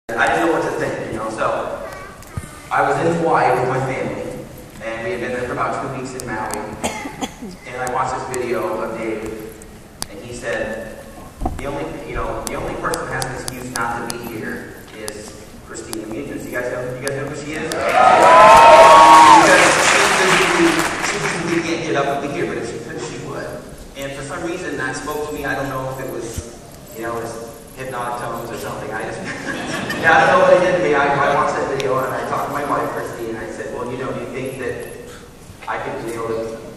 I didn't know what to think, so I was in Hawaii with my family, and we had been there for about 2 weeks in Maui, and I watched this video of Dave, and he said, the only person who has an excuse not to be here is Christina Muniz. You guys know who she is? Because she physically can't get up and be here, but if she could, she would. And for some reason, that spoke to me. I don't know if it was, it's hypnotic tones or something. I don't know what it did to me. I watched that video and I talked to my wife, Christy, and I said, well, do you think that I could,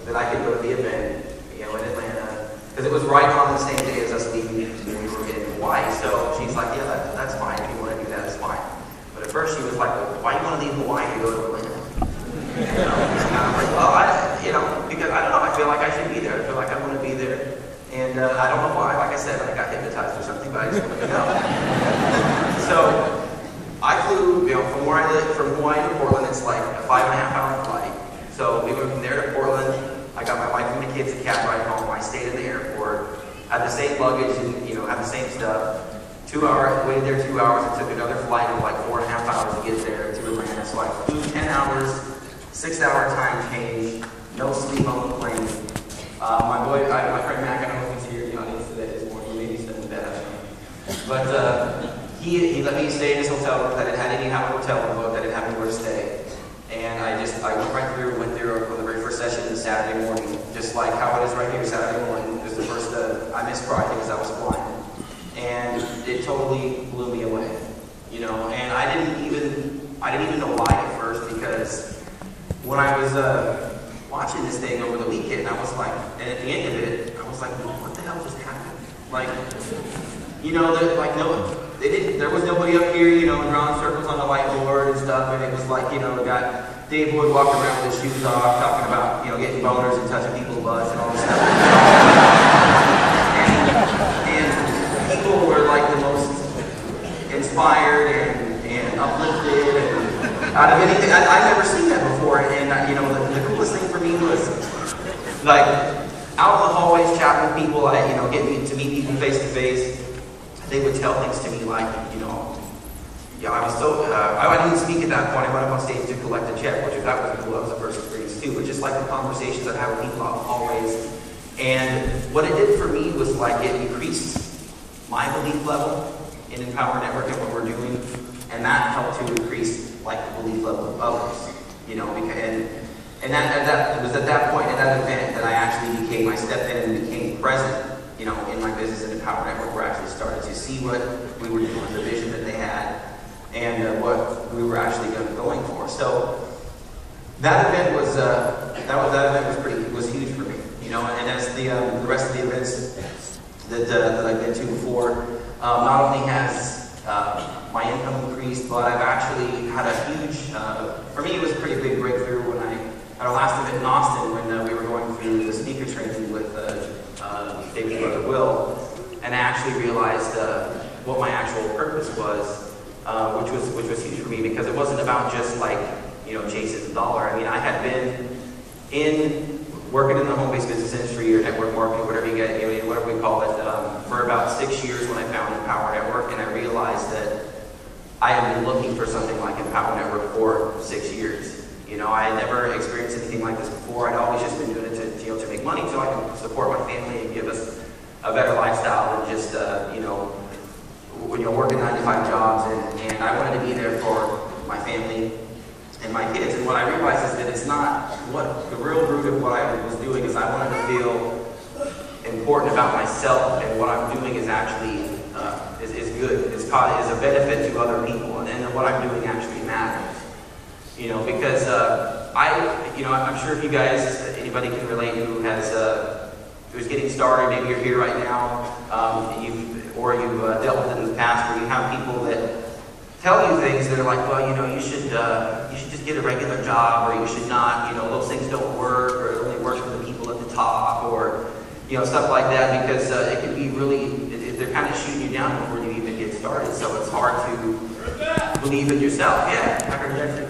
that I could go to the event, in Atlanta? Because it was right on the same day as us leaving when we were in Hawaii. So she's like, yeah, that's fine. If you want to do that, it's fine. But at first she was like, well, why do you want to leave Hawaii to go to Atlanta? And I'm like, well, because I don't know. I feel like I should be there. I feel like I want to be there. And I don't know why. Like I said, I got hypnotized or something, but I just wanted to know. So I flew, from where I live, from Hawaii to Portland. It's like a 5.5-hour flight. So we went from there to Portland. I got my wife and the kids a cab ride home. I stayed in the airport, had the same luggage, and had the same stuff. 2 hours, waited there 2 hours, and took another flight of like 4.5 hours to get there to Atlanta. So I flew 10 hours, 6-hour time change, no sleep on the plane. My friend Mac, I don't know if he's here in the audience today this morning, maybe he's in the bed. But he let me stay in his hotel room. I didn't have a hotel room booked. I didn't have anywhere to stay. And I went through for the very first session the Saturday morning, just like how it is right here, Saturday morning. It was the first, I missed Friday because I was flying. And it totally blew me away, and I didn't even know why at first, because when I was watching this thing over the weekend, I was like, and at the end of it, I was like, well, what the hell just happened? Like, there was nobody up here, drawing circles on the whiteboard and stuff, and it was like, got Dave Wood walking around with his shoes off, talking about, getting boners and touching people's butts and all this stuff. and people were like the most inspired and uplifted and out of anything. I'd never seen that before, and the coolest thing for me was like out in the hallways chatting with people, getting to meet people face to face. They would tell things to me like, I was so, I didn't speak at that point. I went up on stage to collect a check, which that was cool. That was the first experience too. But just like the conversations I had with people out in the hallways, and what it did for me was like it increased my belief level in Empower Network and what we're doing, and that helped to increase like the belief level of others, and that was at that point, at that event, that I stepped in and became present, in my business and Empower Network, where I actually started to see what we were doing, the vision that they had, and what we were actually going for. So that event was was huge for me, and as the rest of the events that I've been to before, not only has my income increased, but I've actually had a huge, for me it was a pretty big breakthrough when at our last event in Austin, when we were going through the speaker training with David's brother Will, and I actually realized what my actual purpose was, which was huge for me, because it wasn't about just like, chasing the dollar. I mean, I had been working in the home-based business industry or network marketing, whatever you get, whatever we call it, for about 6 years when I found Empower Network, and I realized that I had been looking for something like Empower Network for 6 years. I had never experienced anything like this before. I'd always just been doing it to make money so I can support my family and give us a better lifestyle than just, working 9 to 5 jobs. And I wanted to be there for my family and my kids. And what I realized is that it's not what the real root of what I was doing is I wanted to feel important about myself, and what I'm doing is actually is good. Is a benefit to other people, and then what I'm doing actually matters. Because I'm sure if you guys, anybody can relate who who's getting started, maybe you're here right now, you've dealt with it in the past, where you have people that tell you things that are like, well, you should just get a regular job, or you should not, those things don't work, or it only works for the people at the top, or stuff like that, because it can be really, they're kind of shooting you down before you even get started, so it's hard to believe in yourself. Yeah, I heard that too.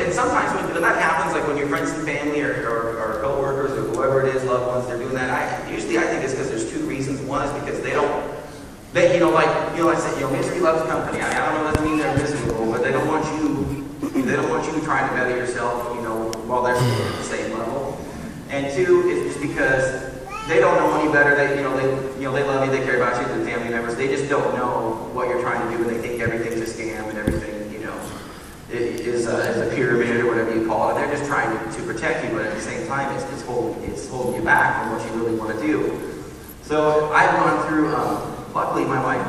And sometimes when that happens, like when your friends and family or co-workers or whoever it is, loved ones, they're doing that, usually I think it's because there's two reasons. One is because they don't They, like I said, misery loves company. I don't know, doesn't mean they're miserable, but they don't want you trying to better yourself, while they're at the same level. And two, is just because they don't know any better. They love you, they care about you, the family members. They just don't know what you're trying to do, and they think everything's a scam and everything, is a pyramid or whatever you call it. They're just trying to protect you, but at the same time, it's holding you back from what you really want to do. So I've gone through. Luckily, my wife,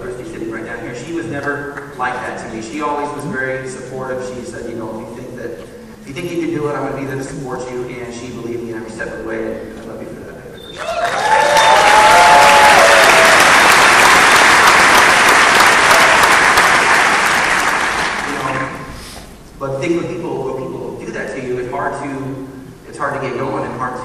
Christy, sitting right down here, she was never like that to me. She always was very supportive. She said, if you think you can do it, I'm going to be there to support you. And she believed me every step of the way. And I love you for that. But the thing when people do that to you, it's hard to get going and hard to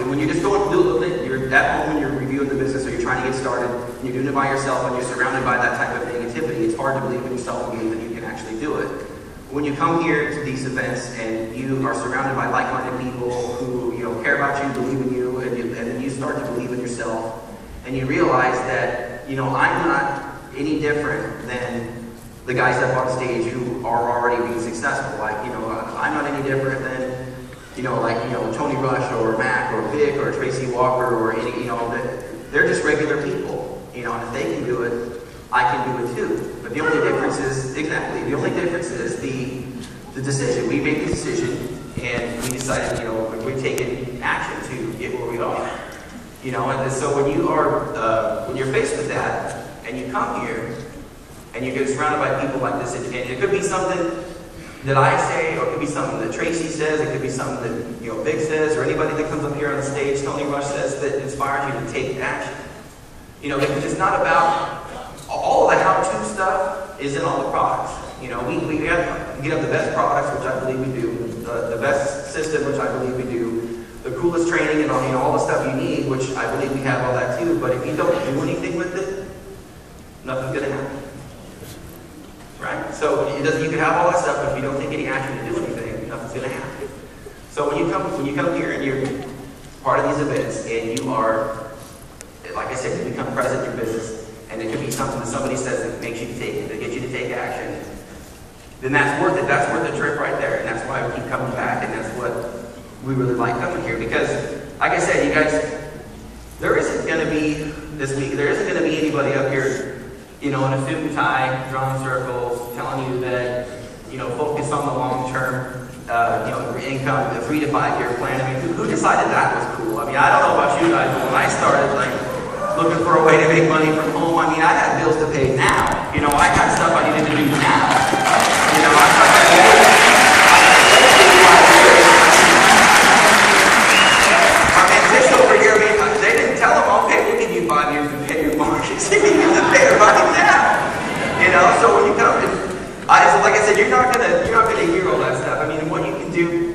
when you're just going to do a little bit, you're at home and you're reviewing the business or you're trying to get started and you're doing it by yourself and you're surrounded by that type of negativity, it's hard to believe when you self-believe that you can actually do it. When you come here to these events and you are surrounded by like-minded people who care about you, believe in you, and then you start to believe in yourself and you realize that I'm not any different than the guys up on stage who are already being successful. I'm not any different than Tony Rush or Mac or Vic or Tracy Walker or any, they're just regular people, and if they can do it, I can do it too. But the only difference is, the decision. We made the decision and we decided, we're taking action to get where we are. And so when you're faced with that and you come here and you get surrounded by people like this, and it could be something that I say, or it could be something that Tracy says, it could be something that Vic says, or anybody that comes up here on the stage, Tony Rush says, that inspires you to take action. Because it's not about all the how-to stuff is in all the products. We have the best products, which I believe we do, the best system, which I believe we do, the coolest training, and all the stuff you need, which I believe we have all that too. But if you don't do anything with it, nothing's going to happen. Right? So you can have all that stuff, but if you don't take any action to do anything, nothing's going to happen. So when you come here and you're part of these events, and you are, like I said, you become present in your business, and it could be something that somebody says that makes you take it, that gets you to take action, then that's worth it. That's worth the trip right there, and that's why we keep coming back, and that's what we really like coming here. Because, like I said, you guys, there isn't going to be anybody up here in a suit and tie, drawing circles, telling you that, focus on the long-term, income, the 3 to 5 year plan. I mean, who decided that was cool? I mean, I don't know about you guys, but when I started, looking for a way to make money from home, I mean, I had bills to pay now. I had stuff I needed to do now. This over here, they didn't tell them, okay, we'll give you 5 years to pay your mortgage. You need to pay it right now. So when you come in, like I said, you're not gonna hear all that stuff. I mean, what you can do,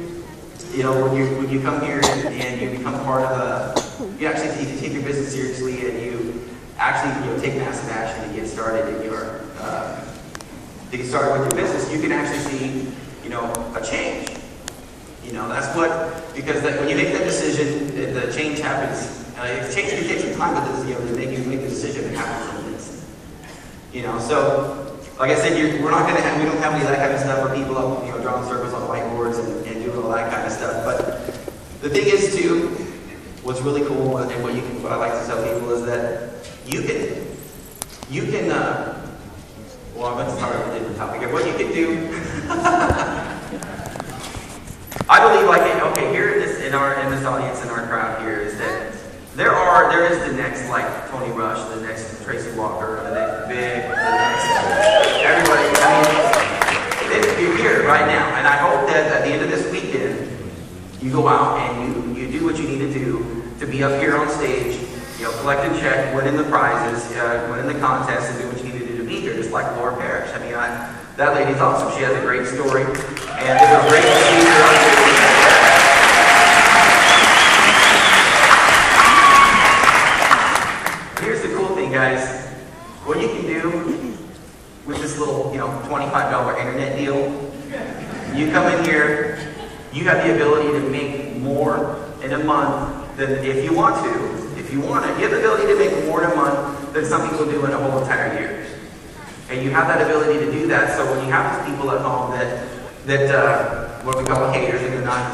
when you come here and you become part of you actually take your business seriously and you actually take massive action to get started in your to get started with your business, you can actually see a change. That's because when you make that decision, the change happens. Change can take some time, but to make the decision, it happens in this. So like I said, we don't have any of that kind of stuff where people up, drawing circles on whiteboards and doing all that kind of stuff. But the thing is too, what's really cool and what I like to tell people is that you can well, I'm going to start with a different topic here. What you can do, I believe, here in this audience, in our crowd here, is that there is the next, Tony Rush, the next Tracy Walker, the next Vic, the next everybody. I mean, you're here right now, and I hope that at the end of this weekend, you go out and you do what you need to do to be up here on stage, collect a check, win in the prizes, win in the contest, and do what you need to do to be here, just like Laura Parrish. I mean, that lady's awesome. She has a great story, and it's a great to see her on stage. Here's the cool thing, guys. What you can do with this little, $25 internet deal, you come in here, you have the ability to make more in a month than if you want to. If If you want it, you have the ability to make more in a month than some people do in a whole entire year. And you have that ability to do that, so when you have these people at home that what we call haters, and they're not,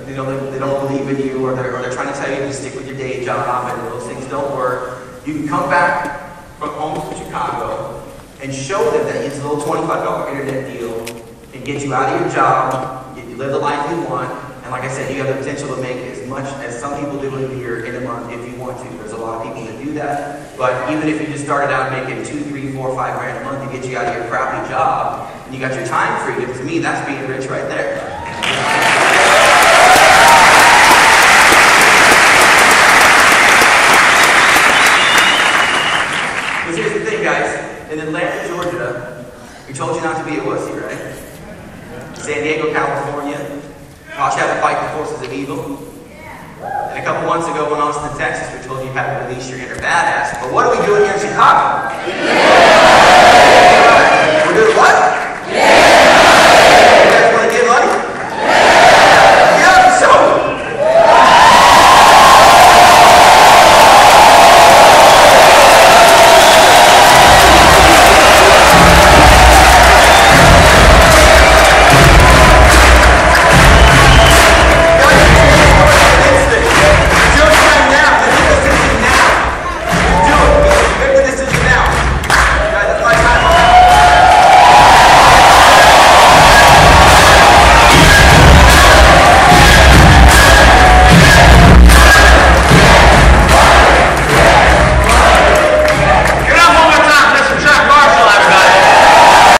they don't believe in you, or they're trying to tell you to stick with your day job, and those things don't work, you can come back from home to Chicago and show them that it's a little $25 internet deal and get you out of your job, you live the life you want, and like I said, you have the potential to make as much as some people do in a year, in a month, if you want to. There's a lot of people that do that, but even if you just started out making $2, $3, $4, $5 grand a month to get you out of your crappy job, and you got your time freedom, to me, that's being rich right there. Because here's the thing, guys. In Atlanta, Georgia, we told you not to be a wussy, right? San Diego, California, taught you how to fight the forces of evil. And a couple months ago in Austin, Texas, we told you how to release your inner badass. But what are we doing here in Chicago?